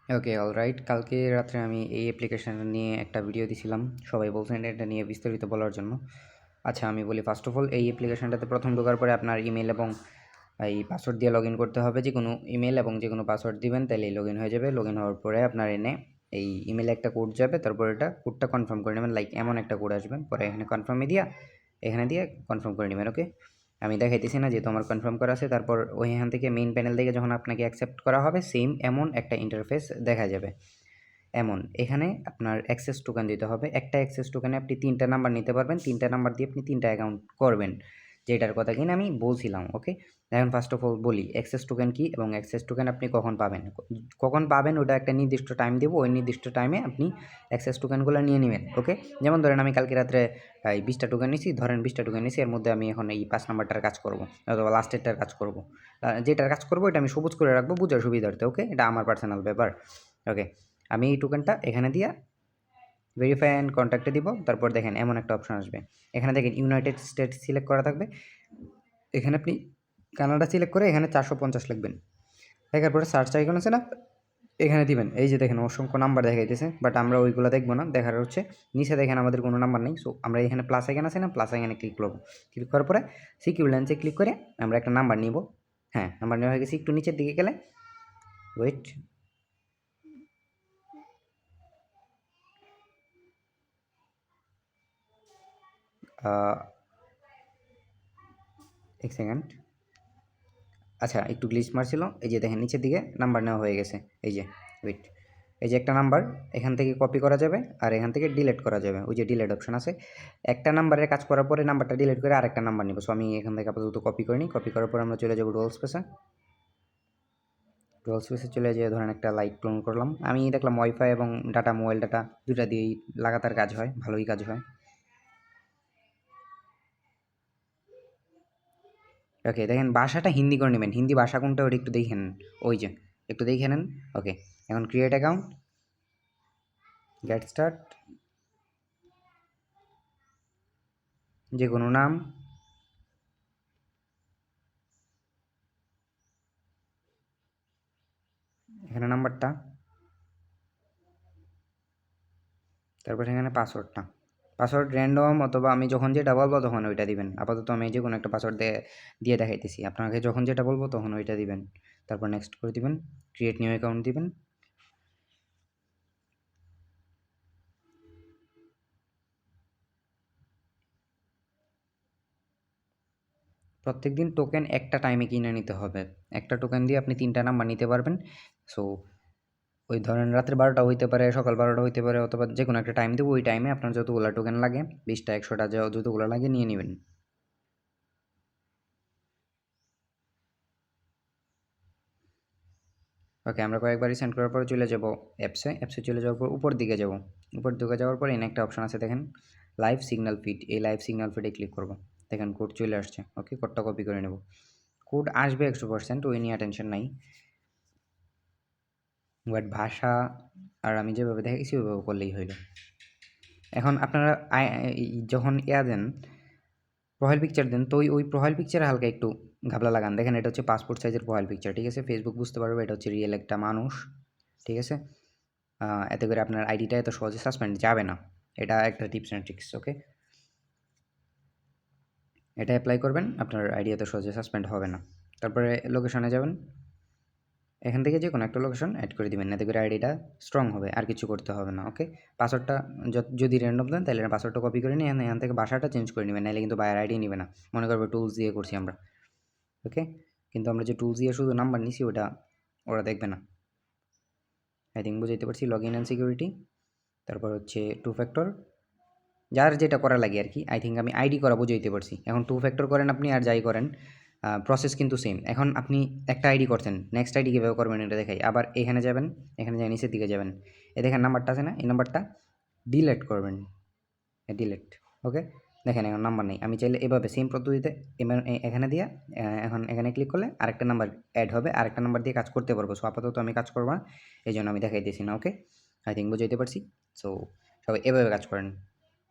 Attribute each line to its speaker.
Speaker 1: ওকে, alright. কালকে রাত্রে আমি এই অ্যাপ্লিকেশন নিয়ে একটা ভিডিও দিছিলাম। সবাই বলছেন এটা নিয়ে বিস্তারিত বলার জন্য। আচ্ছা, আমি বলি ফার্স্ট অফ অল এই অ্যাপ্লিকেশনটাতে প্রথম ঢোকার পরে আপনার ইমেল এবং এই পাসওয়ার্ড দিয়ে লগ ইন করতে হবে। যেকোনো ইমেল এবং যেকোনো পাসওয়ার্ড দিবেন তাহলেই লগ ইন হয়ে যাবে। লগ ইন হওয়ার পরে আপনার এনে এই ইমেলে একটা কোড যাবে, তারপর এটা কোডটা কনফার্ম করে নেবেন। লাইক এমন একটা কোড আসবে, পরে এখানে কনফার্মে দিয়া এখানে দিয়ে কনফার্ম করে নেবেন। ওকে, আমি দেখাইতেছি না যেহেতু আমার কনফার্ম করা আছে। তারপর ওইখান থেকে মেইন প্যানেল থেকে যখন আপনাকে অ্যাকসেপ্ট করা হবে সেম এমন একটা ইন্টারফেস দেখা যাবে। এমন এখানে আপনার অ্যাক্সেস টোকেন দিতে হবে। একটা অ্যাক্সেস টোকেনে আপনি 3টা নাম্বার নিতে পারবেন। 3টা নাম্বার দিয়ে আপনি 3টা অ্যাকাউন্ট করবেন, যেটার কথা কিনা আমি বলছিলাম। ওকে, এখন ফার্স্ট অফ অল বলি অ্যাক্সেস টোকেন কী এবং অ্যাক্সেস টোকেন আপনি কখন পাবেন। কখন পাবেন ওটা একটা নির্দিষ্ট টাইম দেবো, ওই নির্দিষ্ট টাইমে আপনি অ্যাক্সেস টোকেনগুলো নিয়ে নেবেন। ওকে, যেমন ধরেন আমি কালকে রাত্রে এই 20টা টোকেন নিছি, ধরেন 20টা টোকেন নিছি, এর মধ্যে আমি এখন এই 5 নাম্বারটার কাজ করবো অথবা লাস্টেরটার কাজ করবো। যেটার কাজ করবো এটা আমি সবুজ করে রাখবো বুঝার সুবিধার্থে। ওকে, এটা আমার পার্সোনাল ব্যাপার। ওকে, আমি এই টোকেনটা এখানে দিয়া ভেরিফাই অ্যান্ড কন্ট্যাক্টে দিব। তারপর দেখেন এমন একটা অপশন আসবে, এখানে দেখেন ইউনাইটেড স্টেটস সিলেক্ট করা থাকবে। এখানে আপনি কানাডা সিলেক্ট করে এখানে 450 লিখবেন। দেখার পরে সার্চ আইকন আছে না, এখানে দিবেন। এই যে দেখেন অসংখ্য নাম্বার দেখাইতেছে, বাট আমরা ওইগুলো দেখবো না। দেখার হচ্ছে নিচে দেখেন আমাদের কোনো নাম্বার নেই। সো আমরা এখানে প্লাস আইকন আছে না, প্লাস আইকনে ক্লিক করবো। ক্লিক করার পরে সিকিউর লেন্সে ক্লিক করে আমরা একটা নাম্বার নিব। হ্যাঁ, নাম্বার নেওয়া হয়ে গেছে। একটু নিচের দিকে গেলে ওয়েট, এক সেকেন্ড। আচ্ছা, একটু গ্লিচ মারছিল। এই যে দেখেন নিচের দিকে নাম্বার নেওয়া হয়ে গেছে। এই যে ওয়েট, এই যে একটা নাম্বার এখান থেকে কপি করা যাবে আর এখান থেকে ডিলিট করা যাবে। ওই যে ডিলিট অপশন আছে। একটা নাম্বারের কাজ করার পরে নাম্বারটা ডিলিট করে আরেকটা নাম্বার নিব। সো আমি এখান থেকে আপাতত কপি করে নিই। কপি করার পর আমরা চলে যাবো ডুয়াল স্পেসে। ডুয়াল স্পেসে চলে যেয়ে ধরেন একটা লাইট ক্লোন করলাম। আমি দেখলাম ওয়াইফাই এবং ডাটা, মোবাইল ডাটা দুটা দিয়েই লাগাতার কাজ হয়, ভালোই কাজ হয়। ওকে, দেখেন ভাষাটা হিন্দি করে নেবেন। হিন্দি ভাষা কোনটা ওটা একটু দেখে নেন। ওই যে একটু দেখে নেন। ওকে, এখন ক্রিয়েট অ্যাকাউন্ট, গেট স্টার্ট, যে কোনো নাম, এখানে নাম্বারটা, তারপর এখানে পাসওয়ার্ডটা। পাসওয়ার্ড র্যান্ডম অথবা আমি যখন যেটা বলবো তখন ওইটা দিবেন। আপাতত আমি যে কোনো একটা পাসওয়ার্ড দিয়ে দেখাইতেছি, আপনাকে যখন যেটা বলবো তখন ওইটা দিবেন। তারপর নেক্সট করে দিবেন, ক্রিয়েট নিউ অ্যাকাউন্ট দিবেন। প্রত্যেকদিন টোকেন একটা টাইমে কিনে নিতে হবে। একটা টোকেন দিয়ে আপনি 3টা নাম্বার নিতে পারবেন। সো ওই ধরেন রাত্রে 12টা হইতে পারে, সকাল 12টা হইতে পারে, অথবা যে কোনো একটা টাইম দেবো। ওই টাইমে আপনার যতগুলো টোকেন লাগে, 20টা 100টা যতগুলো লাগে নিয়ে নেবেন। ওকে, আমরা কয়েকবার সেন্ড করার পরে চলে যাব অ্যাপসে। অ্যাপসে চলে যাওয়ার পর উপর দিকে যাব। উপর দিকে যাওয়ার পর এখানে একটা অপশন আছে দেখেন, লাইভ সিগন্যাল ফিড। এই লাইভ সিগন্যাল ফিডে ক্লিক করব। দেখেন কোড চলে আসছে। ওকে, কোডটা কপি করে নেব। কোড আসবে 100%, ওই নিয়ে টেনশন নাই। বাট ভাষা আর আমি যেভাবে দেখেছি ওইভাবে করলেই হইল। এখন আপনারা যখন দেন, প্রোফাইল পিকচার দেন, তো ওই প্রোফাইল পিকচারে হালকা একটু ঘাবলা লাগান। দেখেন এটা হচ্ছে পাসপোর্ট সাইজের প্রোফাইল পিকচার, ঠিক আছে? ফেসবুক বুঝতে পারবে এটা হচ্ছে রিয়েল একটা মানুষ, ঠিক আছে? এতে করে আপনার আইডিটা এত সহজে সাসপেন্ড যাবে না। এটা একটা টিপস অ্যান্ড ট্রিক্স। ওকে, এটা অ্যাপ্লাই করবেন, আপনার আইডি এত সহজে সাসপেন্ড হবে না। তারপরে লোকেশনে যাবেন, এখান থেকে যে কোনো একটা লোকেশন অ্যাড করে দিবেন, এতে করে আইডিটা স্ট্রং হবে, আর কিছু করতে হবে না। ওকে, পাসওয়ার্ডটা যদি র্যান্ডম দেন তাহলে পাসওয়ার্ডটা কপি করে নিয়ে এখান থেকে ভাষাটা চেঞ্জ করে নেবেন, নাহলে কিন্তু বায়ার আইডি নেবে না। মনে করবে টুলস দিয়ে করছি আমরা। ওকে, কিন্তু আমরা যে টুলস দিয়ে শুধু নাম্বার নিছি ওরা দেখবে না। আই থিঙ্ক বুঝাইতে পারছি। লগ ইন অ্যান্ড সিকিউরিটি, তারপর হচ্ছে 2 ফ্যাক্টর, যার যেটা করা লাগে আর কি। আই থিঙ্ক আমি আইডি করা বুঝাইতে পারছি। এখন 2 ফ্যাক্টর করেন আপনি আর যাই করেন, প্রসেস কিন্তু সেম। এখন আপনি একটা আইডি করছেন, নেক্সট আইডি কীভাবে করবেন এটা দেখাই। আবার এখানে যাবেন, এখানে যাই নিচের দিকে যাবেন, এ দেখেন নাম্বারটা আছে না, এই নাম্বারটা ডিলেট করবেন। ডিলেট। ওকে, দেখেন এখন নাম্বার নেই। আমি চাইলে এভাবে সেম পদ্ধতিতে এখানে দিয়ে এখন এখানে ক্লিক করলে আরেকটা নাম্বার অ্যাড হবে, আরেকটা নাম্বার দিয়ে কাজ করতে পারবো। সো আপাতত আমি কাজ করবো না, এই জন্য আমি দেখাইতেছি না। ওকে, আই থিঙ্ক বুঝাইতে পারছি। সো সবাই এভাবে কাজ করেন।